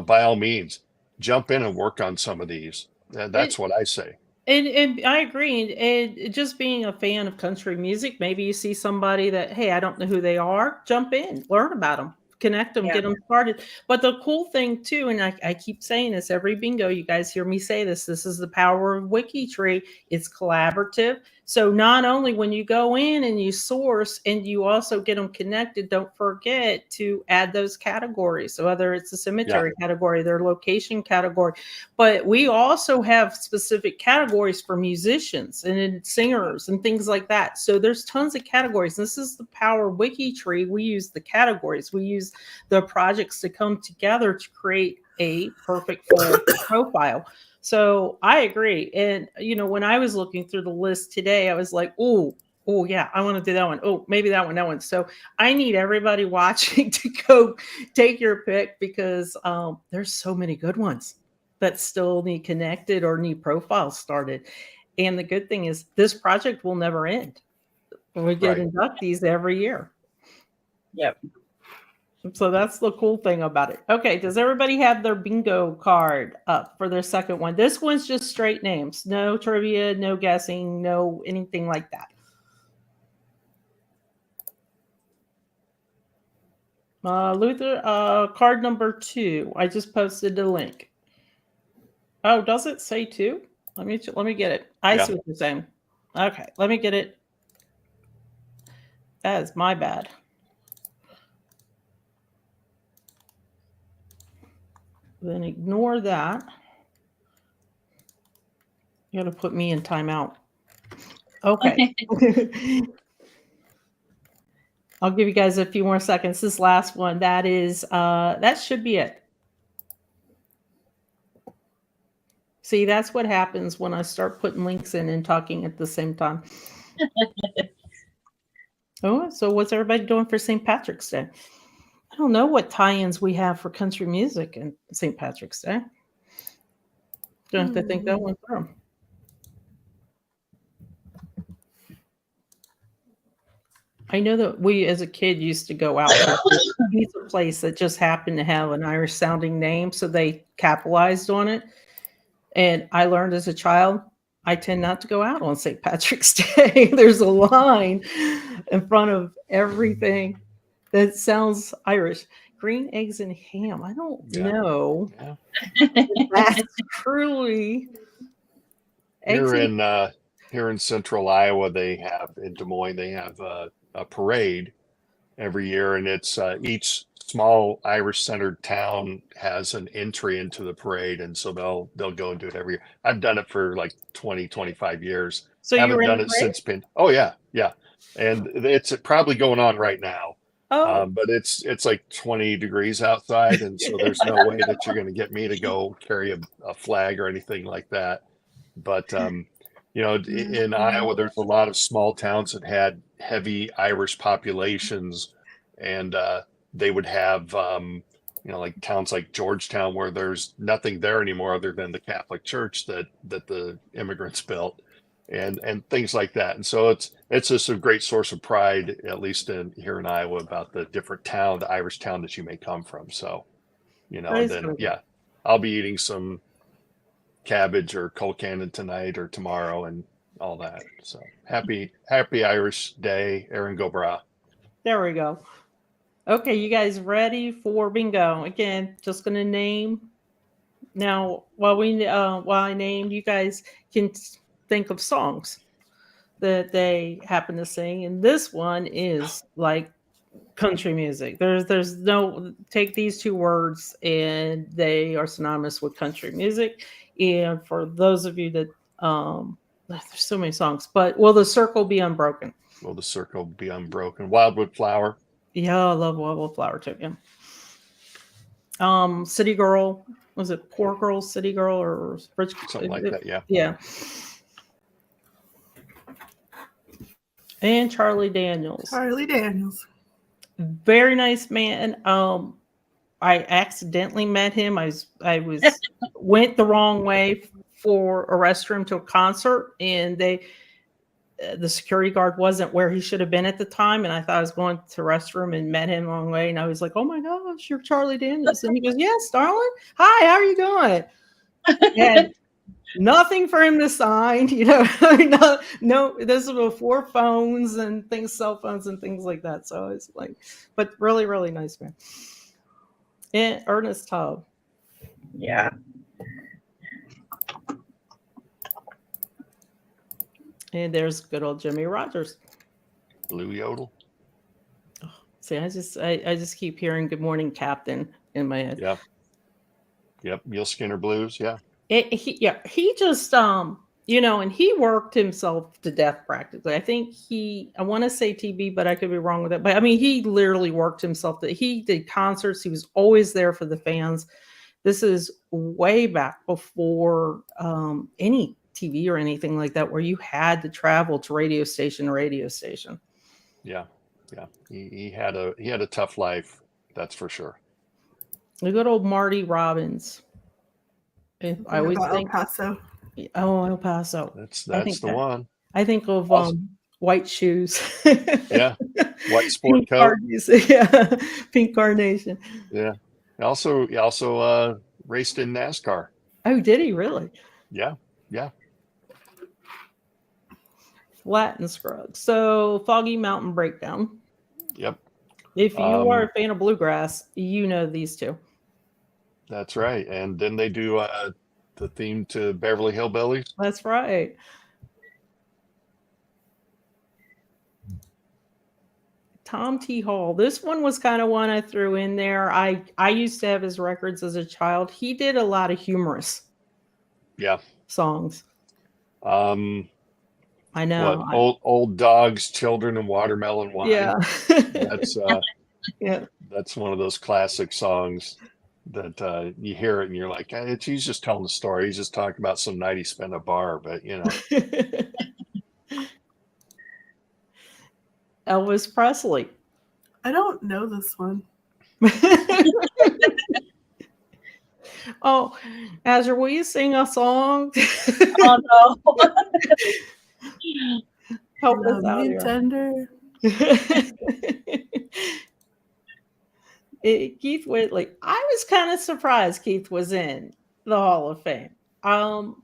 by all means, jump in and work on some of these. That's what I say. And I agree. And just being a fan of country music, maybe you see somebody that, hey, I don't know who they are. Jump in, learn about them, connect them, Yeah. get them started. But the cool thing too, and I keep saying this every bingo, you guys hear me say this is the power of WikiTree. It's collaborative. So not only when you go in and you source and you also get them connected, don't forget to add those categories. So whether it's a cemetery category, their location category, but we also have specific categories for musicians and singers and things like that. So there's tons of categories. This is the power of WikiTree. We use the categories. We use the projects to come together to create a perfect full profile. So I agree. And, when I was looking through the list today, I was like, oh, yeah, I want to do that one. Oh, maybe that one. So I need everybody watching to go take your pick, because there's so many good ones that still need connected or need profiles started. And the good thing is this project will never end. We get inductees every year. Yep. So that's the cool thing about it. Okay, does everybody have their bingo card up for their second one? This one's just straight names. No trivia, no guessing, no anything like that. Luther, card number 2. I just posted the link. Oh, does it say 2? Let me get it. I see what you're saying. Okay, let me get it. That is my bad. Then ignore that. You got to put me in timeout. Okay. I'll give you guys a few more seconds. This last one, that should be it. See, that's what happens when I start putting links in and talking at the same time. Oh, so what's everybody doing for St. Patrick's Day? I don't know what tie-ins we have for country music and St. Patrick's Day. Don't have to think that one through. I know that we, as a kid, used to go out to a pizza place that just happened to have an Irish sounding name, so they capitalized on it. And I learned as a child, I tend not to go out on St. Patrick's Day. There's a line in front of everything that sounds Irish. Green eggs and ham. I don't know. That's truly here in central Iowa, in Des Moines, they have a parade every year, and it's each small Irish centered town has an entry into the parade, and so they'll go and do it every year. I've done it for like 25 years. So haven't done it since Oh yeah. And it's probably going on right now. But it's like 20 degrees outside, and so there's no way that you're going to get me to go carry a flag or anything like that. But in Iowa, there's a lot of small towns that had heavy Irish populations, and they would have like towns like Georgetown, where there's nothing there anymore other than the Catholic Church that the immigrants built, and things like that. And so it's just a great source of pride, at least here in Iowa, about the different the Irish town that you may come from. So and then I'll be eating some cabbage or cold cannon tonight or tomorrow and all that. So happy Irish Day, Erin go Bra. There we go. Okay, you guys ready for bingo? Again, just gonna name. Now, while I name, you guys can think of songs that they happen to sing, and this one is like country music. There's no take these two words, and they are synonymous with country music. And for those of you that there's so many songs, but will the circle be unbroken? Will the circle be unbroken? Wildwood Flower. Yeah, I love Wildflower too. Yeah. City Girl, was it Poor Girl, City Girl, or Rich? Something like that, yeah. Yeah. And Charlie Daniels. Charlie Daniels. Very nice man. I accidentally met him. I was went the wrong way for a restroom to a concert, and the security guard wasn't where he should have been at the time, and I thought I was going to the restroom and met him the wrong way, and I was like, "Oh my gosh, you're Charlie Daniels!" And he goes, "Yes, darling. Hi, how are you doing?" And nothing for him to sign, no. This was before phones and things, cell phones and things like that. So it's like, but really, really nice man. And Ernest Tubb. Yeah. And there's good old Jimmy Rogers. Blue Yodel. See, I just keep hearing "Good Morning, Captain" in my head. Yeah. Yep. Neil Skinner Blues. Yeah. He just and he worked himself to death practically. I think I want to say TB, but I could be wrong with that. But I mean, he literally worked himself. He did concerts. He was always there for the fans. This is way back before any TV or anything like that, where you had to travel to radio station to radio station. Yeah. Yeah. He had a tough life. That's for sure. The good old Marty Robbins. I always think El Paso. Oh, El Paso. That's the one. I think of white shoes. Yeah. White sport Pink coat. Yeah. Pink carnation. Yeah. He also raced in NASCAR. Oh, did he really? Yeah. Yeah. Latin Scruggs. So Foggy Mountain Breakdown. Yep. If you are a fan of bluegrass, you know these two. That's right. And then they do the theme to Beverly Hillbillies. That's right. Tom T. Hall. This one was kind of one I threw in there. I used to have his records as a child. He did a lot of humorous songs. I know. What, old dogs, children, and watermelon wine. Yeah. That's yeah. That's one of those classic songs that you hear it and you're like, he's just telling the story. He's just talking about some night he spent at a bar, but Elvis Presley. I don't know this one. Oh, Azure, will you sing a song? Oh no. Help us Love out me here. tender. Keith Whitley. I was kind of surprised Keith was in the Hall of Fame. And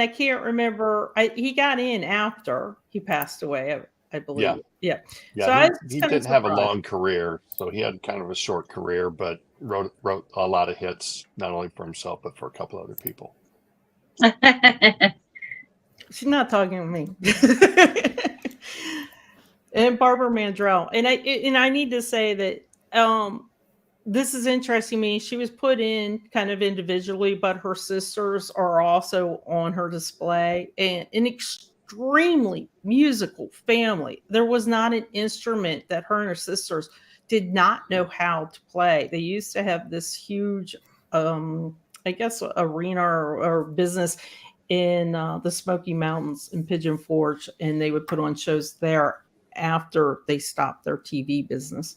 I can't remember. He got in after he passed away, I believe. Yeah. Yeah. So he didn't have a long career, so he had kind of a short career, but wrote a lot of hits, not only for himself but for a couple other people. She's not talking to me. And Barbara Mandrell. And I need to say that this is interesting to me. She was put in kind of individually, but her sisters are also on her display. And an extremely musical family. There was not an instrument that her and her sisters did not know how to play. They used to have this huge, I guess, arena or business in the Smoky Mountains in Pigeon Forge, and they would put on shows there after they stopped their TV business.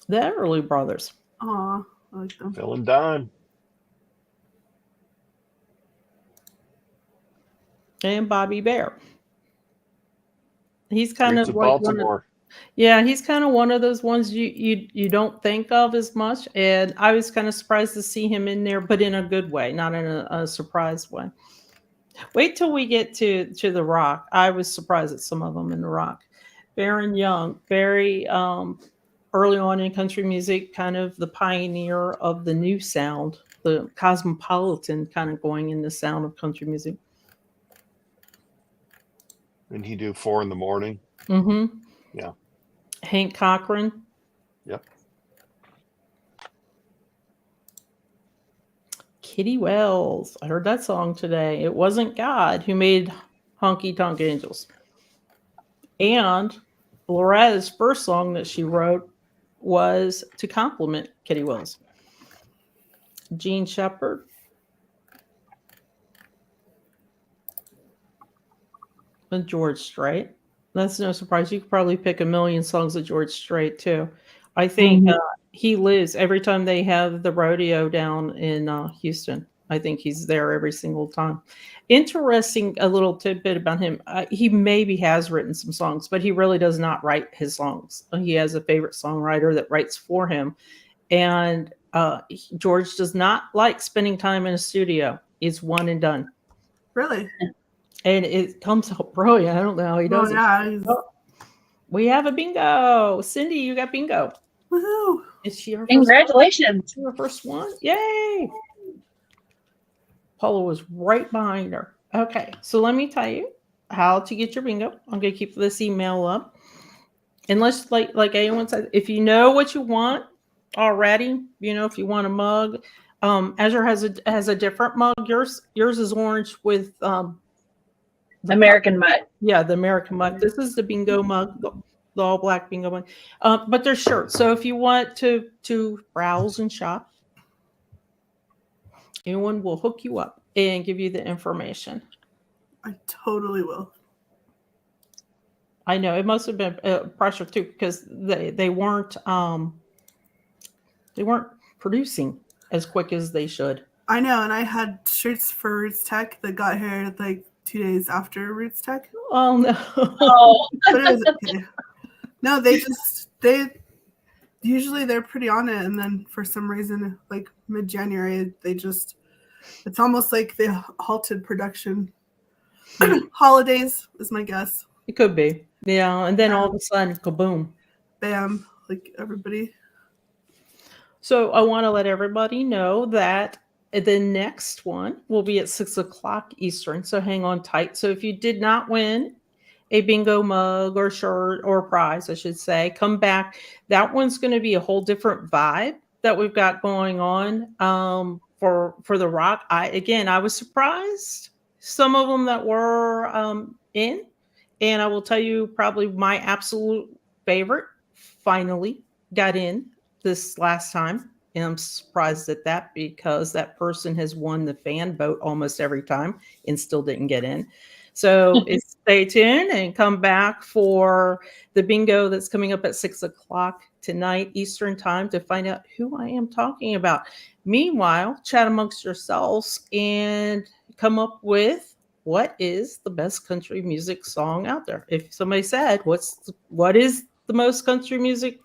The Everly Brothers. Aw, I like them. Phil and Don. And Bobby Bear. He's kind of like Baltimore. he's kind of one of those ones you don't think of as much. And I was kind of surprised to see him in there, but in a good way, not in a surprise way. Wait till we get to The Rock. I was surprised at some of them in The Rock. Baron Young, very early on in country music, kind of the pioneer of the new sound, the cosmopolitan kind of going in the sound of country music. And he do 4 in the morning. Mm-hmm. Yeah. Hank Cochran. Yep. Kitty Wells. I heard that song today. It wasn't God who made Honky Tonk Angels. And Loretta's first song that she wrote was to compliment Kitty Wells. Gene Shepard. And George Strait. That's no surprise. You could probably pick a million songs of George Strait too. I think he lives every time they have the rodeo down in Houston. I think he's there every single time. Interesting, a little tidbit about him. He maybe has written some songs, but he really does not write his songs. He has a favorite songwriter that writes for him. And George does not like spending time in a studio. It's one and done. Really? And it comes out brilliant. I don't know how he does it. Yeah. Oh, we have a bingo. Cindy, you got bingo. Woohoo! Is she her Congratulations. first one? Her first one? Yay! Paula was right behind her. Okay, so let me tell you how to get your bingo. I'm going to keep this email up. Unless, like Eowyn said, if you know what you want already, if you want a mug, Azure has a different mug. Yours is orange with American Mutt. Yeah, the American mug. This is the bingo mug, the all black bingo mug. But they're shirts. So if you want to browse and shop, anyone will hook you up and give you the information. I totally will. I know it must have been pressure too because they weren't producing as quick as they should. I know, and I had shirts for Roots Tech that got here like 2 days after Roots Tech. Oh no! Oh, But it was okay. No, they usually they're pretty on it, and then for some reason, like mid-January, it's almost like they halted production. Holidays is my guess. It could be, yeah. And then all of a sudden, kaboom! Bam! Like everybody. So I want to let everybody know that the next one will be at 6:00 Eastern. So hang on tight. So if you did not win a bingo mug or shirt or prize, I should say, come back. That one's going to be a whole different vibe that we've got going on for the rock. I was surprised some of them that were in, and I will tell you probably my absolute favorite finally got in this last time. And I'm surprised at that because that person has won the fan vote almost every time and still didn't get in. So stay tuned and come back for the bingo that's coming up at 6:00 tonight Eastern time to find out who I am talking about. Meanwhile, chat amongst yourselves and come up with what is the best country music song out there. If somebody said, what is the most country music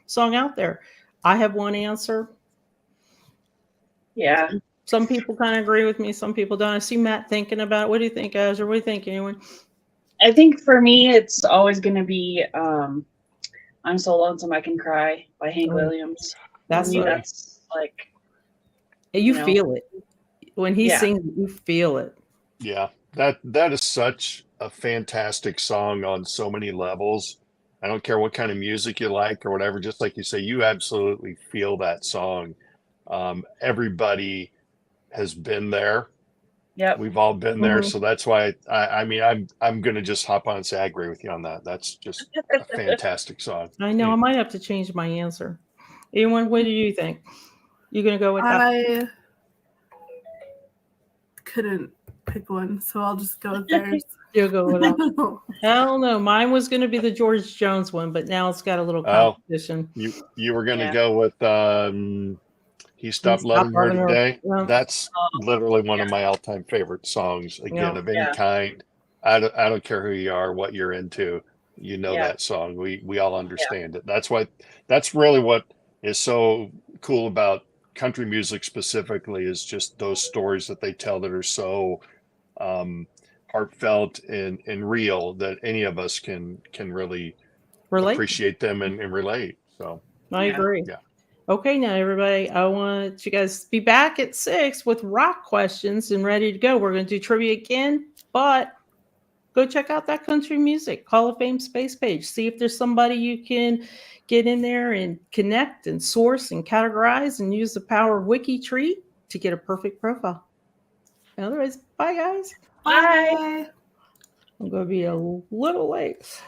song out there? I have one answer. yeah. Some people kind of agree with me. Some people don't. I see Matt thinking about it. What do you think, Azure? What do you think, anyone? I think for me, it's always going to be I'm So Lonesome I Can Cry by Hank Williams. That's like... You feel it. When he sings, you feel it. Yeah, that is such a fantastic song on so many levels. I don't care what kind of music you like or whatever. Just like you say, you absolutely feel that song. Everybody has been there. Yep. We've all been there. So that's why I'm going to just hop on and say I agree with you on that. That's just a fantastic song. I know. I might have to change my answer. Anyone, what do you think? You going to go with that? I couldn't pick one, so I'll just go with theirs. You'll go with that. Hell no. Mine was going to be the George Jones one, but now it's got a little competition. You were going to go with He Stopped Loving Her Today. Yeah. That's literally one of my all-time favorite songs, again, of any kind. I don't care who you are, what you're into. You know that song. We all understand it. That's really what is so cool about country music specifically, is just those stories that they tell that are so heartfelt and real that any of us can really Relate. appreciate them and relate. So I agree. Yeah. Okay, now everybody, I want you guys to be back at 6 with rock questions and ready to go. We're going to do trivia again, but go check out that Country Music Hall of Fame space page. See if there's somebody you can get in there and connect and source and categorize and use the power of WikiTree to get a perfect profile. Otherwise, bye guys. Bye. I'm going to be a little late.